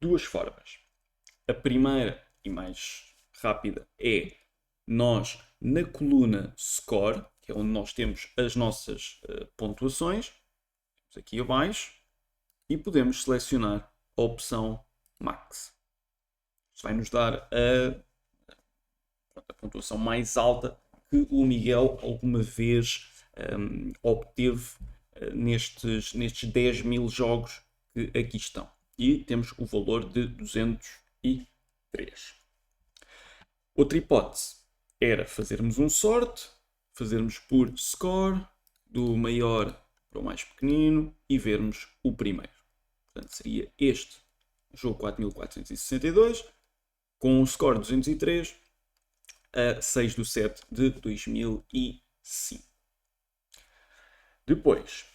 duas formas. A primeira e mais rápida é nós, na coluna Score, que é onde nós temos as nossas pontuações, temos aqui abaixo, e podemos selecionar a opção Max. Isso vai nos dar a pontuação mais alta que o Miguel alguma vez obteve nestes 10.000 jogos que aqui estão. E temos o valor de 203. Outra hipótese era fazermos um sort, fazermos por score, do maior para o mais pequenino e vermos o primeiro. Portanto, seria este jogo 4462 com o score 203 a 6/7/2005. Depois,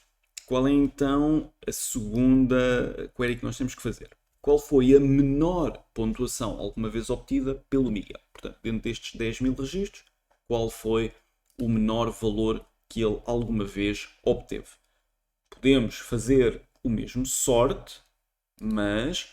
qual é então a segunda query que nós temos que fazer? Qual foi a menor pontuação alguma vez obtida pelo Miguel? Portanto, dentro destes 10.000 registros, qual foi o menor valor que ele alguma vez obteve? Podemos fazer o mesmo sort, mas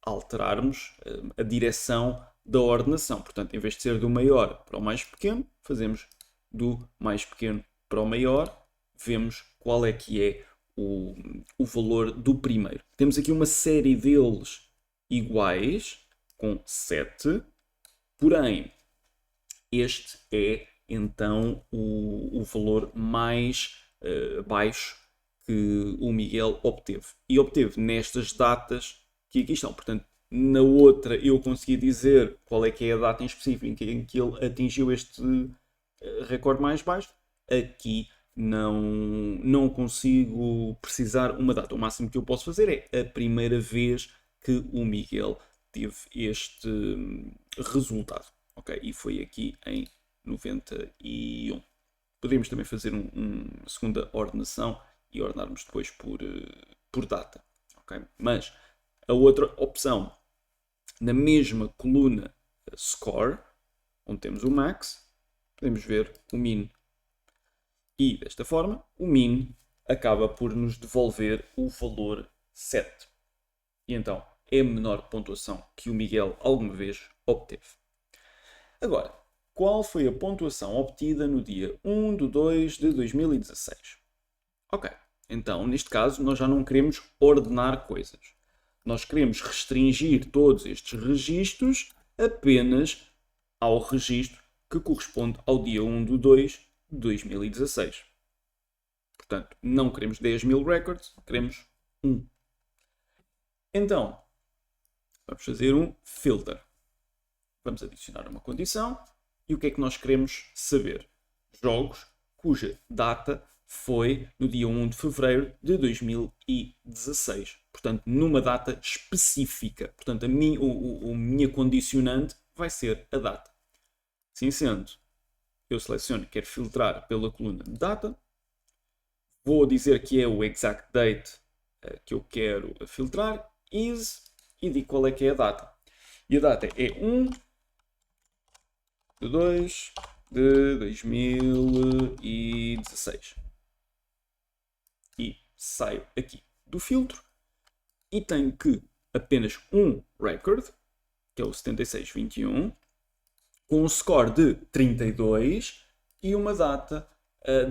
alterarmos a direção da ordenação. Portanto, em vez de ser do maior para o mais pequeno, fazemos do mais pequeno para o maior. Vemos qual é que é o valor do primeiro. Temos aqui uma série deles iguais, com 7, porém, este é então o valor mais baixo que o Miguel obteve. E obteve nestas datas que aqui estão. Portanto, na outra eu consegui dizer qual é que é a data em específico em que ele atingiu este recorde mais baixo. Aqui não consigo precisar uma data. O máximo que eu posso fazer é a primeira vez que o Miguel teve este resultado. Ok? E foi aqui em 91. Poderíamos também fazer uma segunda ordenação e ordenarmos depois por data. Okay? Mas a outra opção, na mesma coluna Score, onde temos o Max, podemos ver o Min. E desta forma, o Min acaba por nos devolver o valor 7. E então é a menor pontuação que o Miguel alguma vez obteve. Agora, qual foi a pontuação obtida no dia 1/2/2016? Ok, então neste caso nós já não queremos ordenar coisas. nós queremos restringir todos estes registros apenas ao registro que corresponde ao dia 1/2 de 2016. Portanto, não queremos 10.000 records, queremos 1. Então, vamos fazer um filter. Vamos adicionar uma condição. E o que é que nós queremos saber? Jogos cuja data foi no dia 1 de fevereiro de 2016. Portanto, numa data específica. Portanto, a minha condicionante vai ser a data. Assim sendo, eu seleciono, quero filtrar pela coluna de data. Vou dizer que é o exact date que eu quero filtrar. Is, e digo qual é que é a data. E a data é 1/2 de 2016. E saio aqui do filtro e tenho que apenas um record, que é o 7621, com um score de 32 e uma data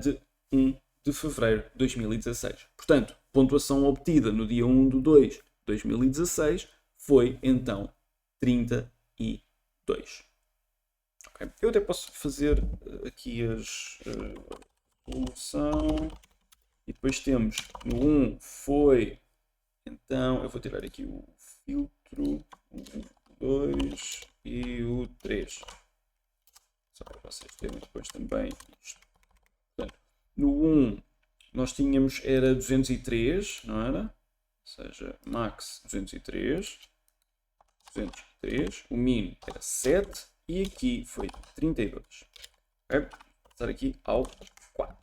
de 1 de fevereiro de 2016. Portanto, pontuação obtida no dia 1/2 de 2016 foi então 32. Okay. Eu até posso fazer aqui as solução. E depois temos no 1 foi, então eu vou tirar aqui o filtro, o 2 e o 3. Só para vocês terem depois também isto. Portanto, no 1 nós tínhamos, era 203, não era? Ou seja, max 203, o min era 7 e aqui foi 32. Ok? Vou passar aqui ao 4.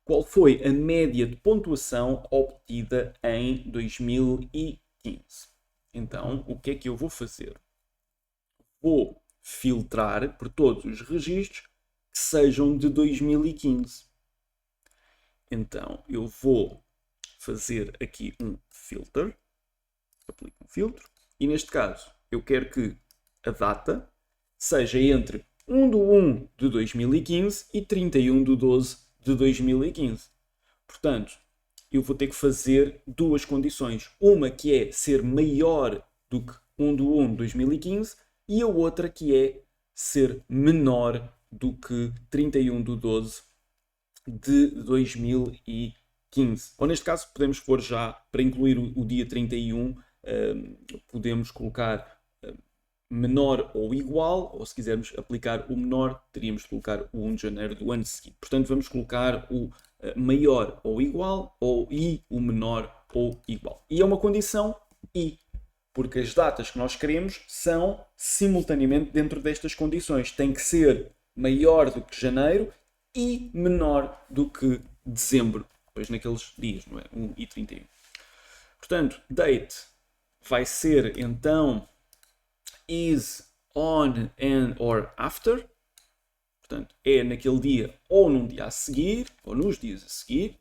Qual foi a média de pontuação obtida em 2015? Então, o que é que eu vou fazer? Vou filtrar por todos os registros que sejam de 2015. Então, eu vou fazer aqui um filter. Aplico um filtro. E neste caso, eu quero que a data seja entre 1/1 de 2015 e 31/12 de 2015. Portanto, eu vou ter que fazer duas condições. Uma que é ser maior do que 1/1 de 2015 e a outra que é ser menor do que 31/12 de 2015. Ou neste caso, podemos pôr já, para incluir o dia 31, podemos colocar menor ou igual, ou se quisermos aplicar o menor, teríamos de colocar o 1 de janeiro do ano seguinte. Portanto, vamos colocar o maior ou igual, ou e o menor ou igual. E é uma condição e, porque as datas que nós queremos são simultaneamente dentro destas condições. Tem que ser maior do que janeiro e menor do que dezembro, depois naqueles dias, não é? 1 e 31. Portanto, date vai ser então is on and or after. Portanto, é naquele dia ou num dia a seguir, ou nos dias a seguir.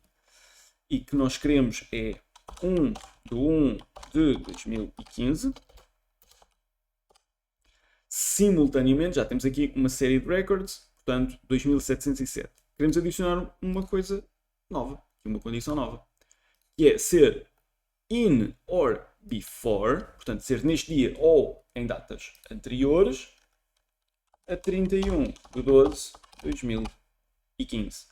E que nós queremos é 1/1 de 2015. Simultaneamente, já temos aqui uma série de records, portanto, 2707. Queremos adicionar uma coisa nova, uma condição nova, que é ser in or before, portanto, ser neste dia ou em datas anteriores a 31/12 de 2015.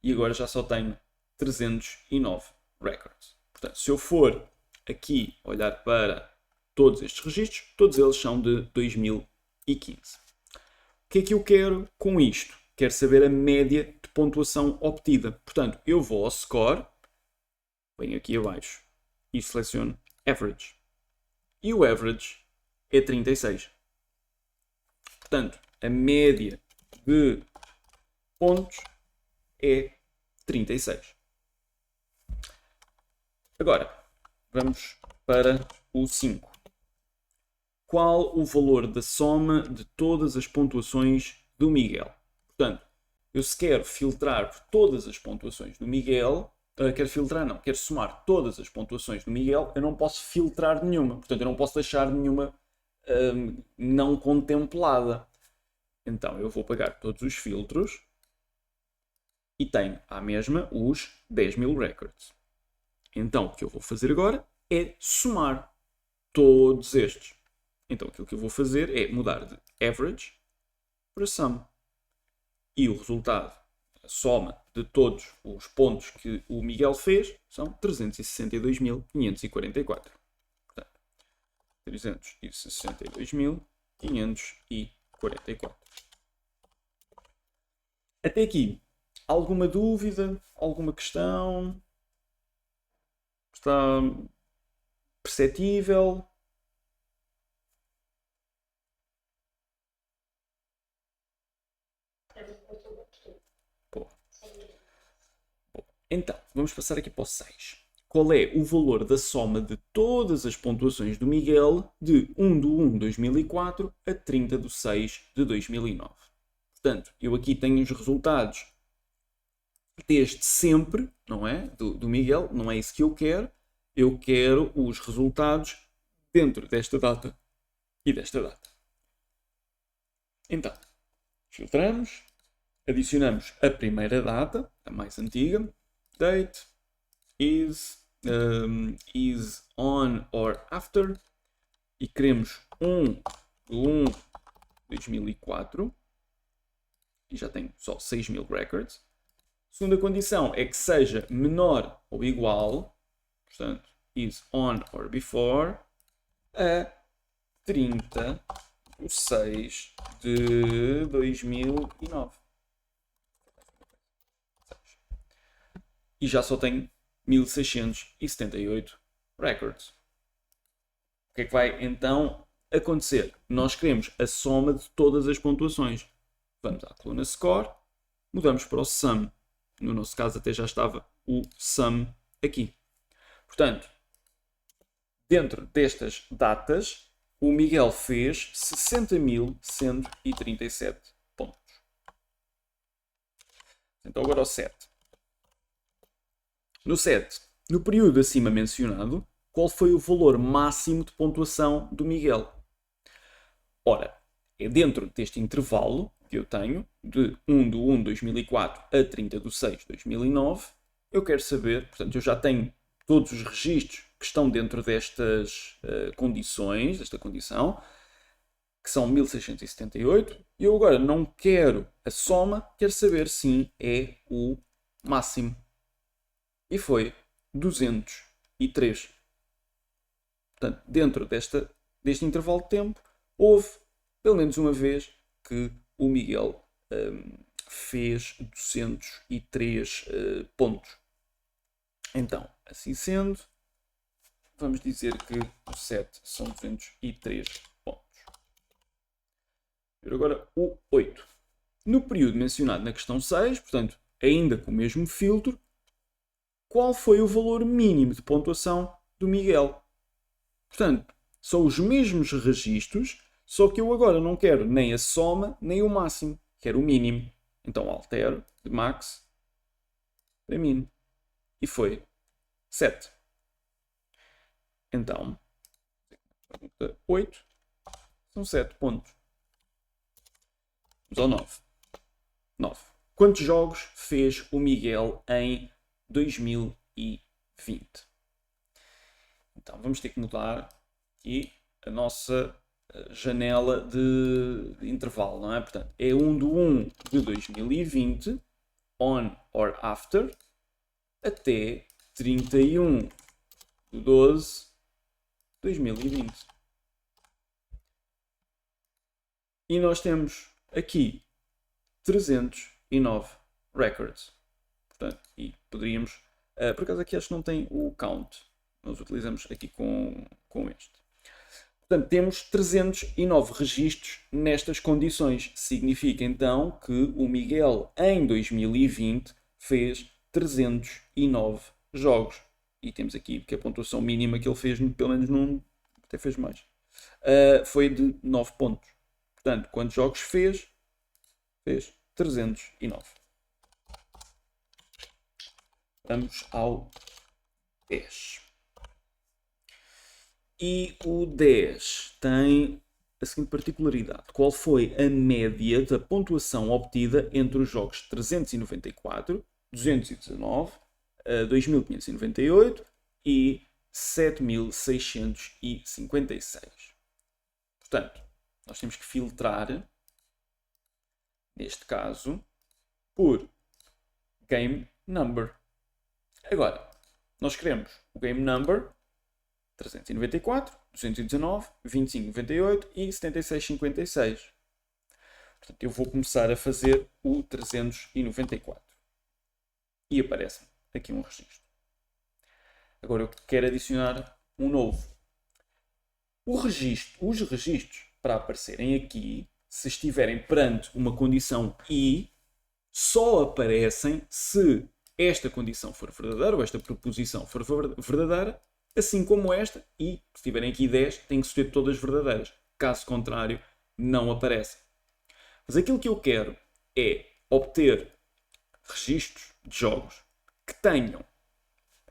E agora já só tenho 309 records. Portanto, se eu for aqui olhar para todos estes registros, todos eles são de 2015. O que é que eu quero com isto? Quero saber a média de pontuação obtida. Portanto, eu vou ao score, venho aqui abaixo e seleciono average. E o average é 36. Portanto, a média de pontos é 36. Agora, vamos para o 5. Qual o valor da soma de todas as pontuações do Miguel? Portanto, eu se quero filtrar por todas as pontuações do Miguel, quero somar todas as pontuações do Miguel, eu não posso filtrar nenhuma. Portanto, eu não posso deixar nenhuma não contemplada. Então, eu vou pegar todos os filtros e tenho à mesma os 10.000 records. Então, o que eu vou fazer agora é somar todos estes. Então aquilo que eu vou fazer é mudar de average para sum. E o resultado, a soma de todos os pontos que o Miguel fez, são 362.544. Portanto, 362.544. Até aqui, alguma dúvida? Alguma questão? Está perceptível? Boa. Então, vamos passar aqui para o 6. Qual é o valor da soma de todas as pontuações do Miguel de 1/1/2004 a 30/6/2009? Portanto, eu aqui tenho os resultados desde sempre, não é? Do Miguel, não é isso que eu quero. Eu quero os resultados dentro desta data e desta data. Então, filtramos, adicionamos a primeira data, a mais antiga, date, is on or after, e queremos 1/1/2004, e já tenho só 6.000 records. Segunda condição é que seja menor ou igual, portanto, is on or before, a 30/6/2009. E já só tenho 1678 records. O que é que vai então acontecer? Nós queremos a soma de todas as pontuações. Vamos à coluna score, mudamos para o sum. No nosso caso até já estava o sum aqui. Portanto, dentro destas datas, o Miguel fez 60.137 pontos. Então agora o 7. No 7, no período acima mencionado, qual foi o valor máximo de pontuação do Miguel? Ora, é dentro deste intervalo que eu tenho, de 1/1/2004 a 30/6/2009, eu quero saber, portanto, eu já tenho todos os registros que estão dentro destas condições, desta condição, que são 1678, e eu agora não quero a soma, quero saber se é o máximo. E foi 203. Portanto, dentro deste intervalo de tempo, houve pelo menos uma vez que o Miguel fez 203 pontos. Então, assim sendo, vamos dizer que o 7 são 203 pontos. Agora o 8. No período mencionado na questão 6, portanto, ainda com o mesmo filtro, qual foi o valor mínimo de pontuação do Miguel? Portanto, são os mesmos registros, só que eu agora não quero nem a soma, nem o máximo. Quero o mínimo. Então altero de max para min. E foi 7. Então, 8 são 7 pontos. Vamos ao 9. 9. Quantos jogos fez o Miguel em 2020? Então, vamos ter que mudar aqui a nossa janela de intervalo, não é? Portanto, é 1/1/2020, on or after, até 31/12/2020. E nós temos aqui 309 records. Portanto, e poderíamos... por acaso aqui acho que não tem o count. Nós utilizamos aqui com este. Portanto, temos 309 registros nestas condições. Significa então que o Miguel em 2020 fez 309 jogos. E temos aqui que a pontuação mínima que ele fez, pelo menos num, até fez mais, foi de 9 pontos. Portanto, quantos jogos fez? Fez 309. Vamos ao 10. E o 10 tem a seguinte particularidade. Qual foi a média da pontuação obtida entre os jogos 394, 219, 2598 e 7.656. Portanto, nós temos que filtrar, neste caso, por game number. Agora, nós queremos o game number 394, 219, 2598 e 7656. Portanto, eu vou começar a fazer o 394. E aparece aqui um registro. Agora eu quero adicionar um novo. Os registros para aparecerem aqui, se estiverem perante uma condição I, só aparecem se esta condição for verdadeira ou esta proposição for verdadeira, assim como esta, e se tiverem aqui 10, têm que ser todas verdadeiras. Caso contrário, não aparecem. Mas aquilo que eu quero é obter registros de jogos que tenham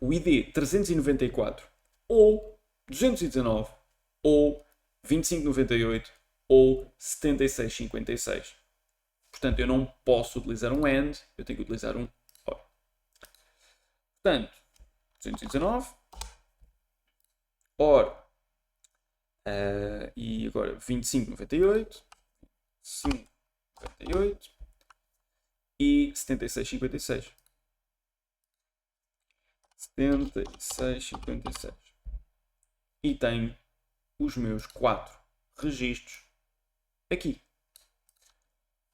o ID 394 ou 219 ou 2598 ou 7656. Portanto, eu não posso utilizar um AND, eu tenho que utilizar um OR. Portanto, 219 OR e agora 2598, 598 e 7656. 7656. E tenho os meus 4 registros aqui.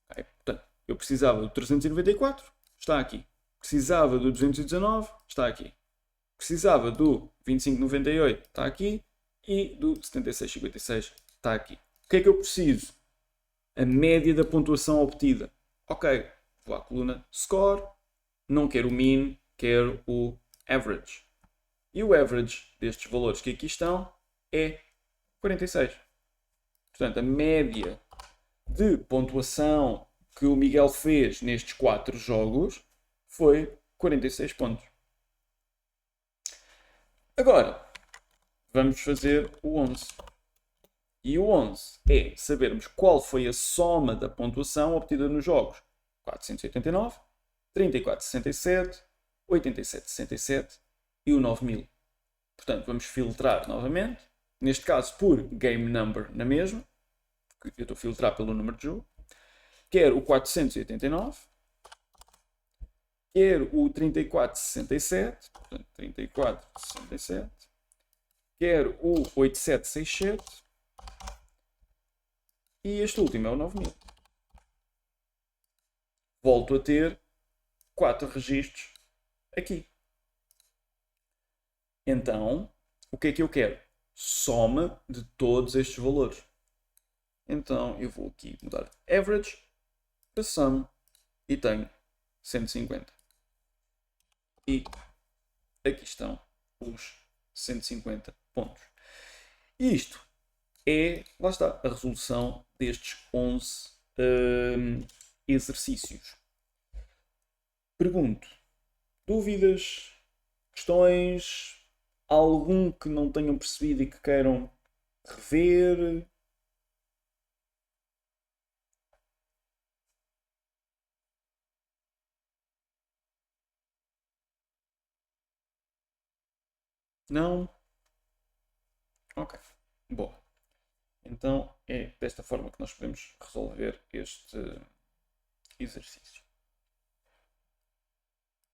Okay? Portanto, eu precisava do 394, está aqui. Precisava do 219, está aqui. Precisava do 2598, está aqui. E do 7656, está aqui. O que é que eu preciso? A média da pontuação obtida. Ok, vou à coluna score, não quero o mean, quero o average. E o average destes valores que aqui estão é 46. Portanto, a média de pontuação que o Miguel fez nestes 4 jogos foi 46 pontos. Agora, vamos fazer o 11. E o 11 é sabermos qual foi a soma da pontuação obtida nos jogos 489, 3467, 8767 e o 9000. Portanto, vamos filtrar novamente, neste caso por game number na mesma, porque eu estou a filtrar pelo número de jogo. Quero o 489, quero o 3467, portanto 3467, quero o 8767 e este último é o 9000. Volto a ter 4 registros aqui. Então, o que é que eu quero? Soma de todos estes valores. Então, eu vou aqui mudar average para sum e tenho 150. E aqui estão os 150 pontos. E isto é, lá está, a resolução destes 11 exercícios. Pergunto, dúvidas, questões, algum que não tenham percebido e que queiram rever? Não? Ok, boa. Então é desta forma que nós podemos resolver este exercício.